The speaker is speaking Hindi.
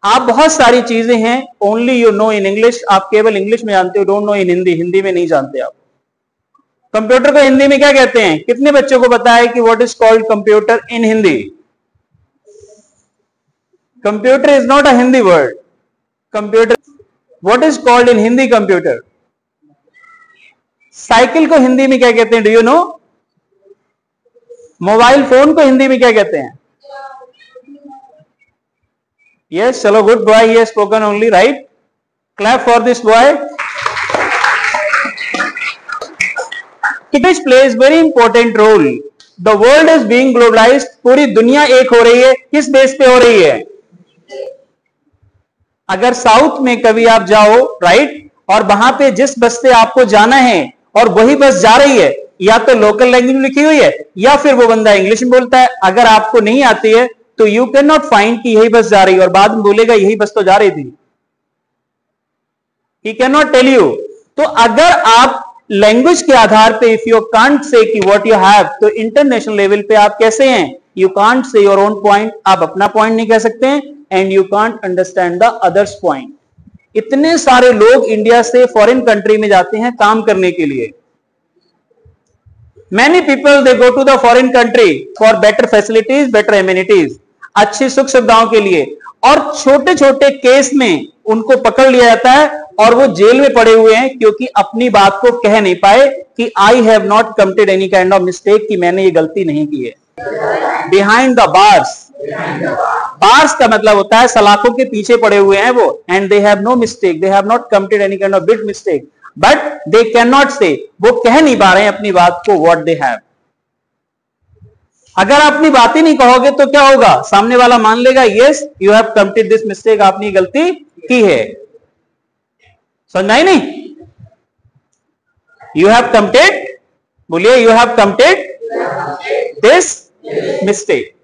आप बहुत सारी चीजें हैं only you know in English, आप केवल इंग्लिश में जानते हो, डोंट नो इन हिंदी, हिंदी में नहीं जानते आप। कंप्यूटर को हिंदी में क्या कहते हैं? कितने बच्चों को पता है कि what is called computer in Hindi? Computer is not a Hindi word. Computer, what is called in Hindi computer? Cycle को हिंदी में क्या कहते हैं? Do you know? Mobile phone को हिंदी में क्या कहते हैं? यस, चलो, good boy, he has spoken only right. Clap for this boy. It plays very important role. The world is being globalized. पूरी दुनिया एक हो रही है। किस बेस पे हो रही है? अगर साउथ में कभी आप जाओ, राइट, और वहां पे जिस बस से आपको जाना है और वही बस जा रही है, या तो लोकल लैंग्वेज में लिखी हुई है या फिर वो बंदा इंग्लिश में बोलता है। अगर आपको नहीं आती है तो यू कैन नॉट फाइंड कि यही बस जा रही है, और बाद में बोलेगा यही बस तो जा रही थी। He can not tell you. तो अगर आप लैंग्वेज के आधार पे इफ यू कांट से कि व्हाट यू हैव, तो इंटरनेशनल लेवल पे आप कैसे हैं? You can't say your own point, आप अपना पॉइंट नहीं कह सकते हैं, and you can't understand the others point. इतने सारे लोग इंडिया से फॉरेन कंट्री में जाते हैं काम करने के लिए। Many people they go to the foreign country for better facilities, better amenities, अच्छी सुख सुविधाओं के लिए, और छोटे छोटे केस में उनको पकड़ लिया जाता है और वो जेल में पड़े हुए हैं क्योंकि अपनी बात को कह नहीं पाए कि I have not committed any kind of mistake, कि मैंने ये गलती नहीं की है। बिहाइंड द बार्स, बार्स का मतलब होता है सलाखों के पीछे पड़े हुए हैं वो, and they have no mistake, they have not committed any kind of big mistake, but they can not say, वो कह नहीं पा रहे हैं अपनी बात को, व्हाट दे हैव। अगर आप अपनी बात ही नहीं कहोगे तो क्या होगा? सामने वाला मान लेगा yes you have committed this mistake, आपने गलती की है। समझा ही नहीं? यू हैव कमिटेड, बोलिए, you have committed this mistake.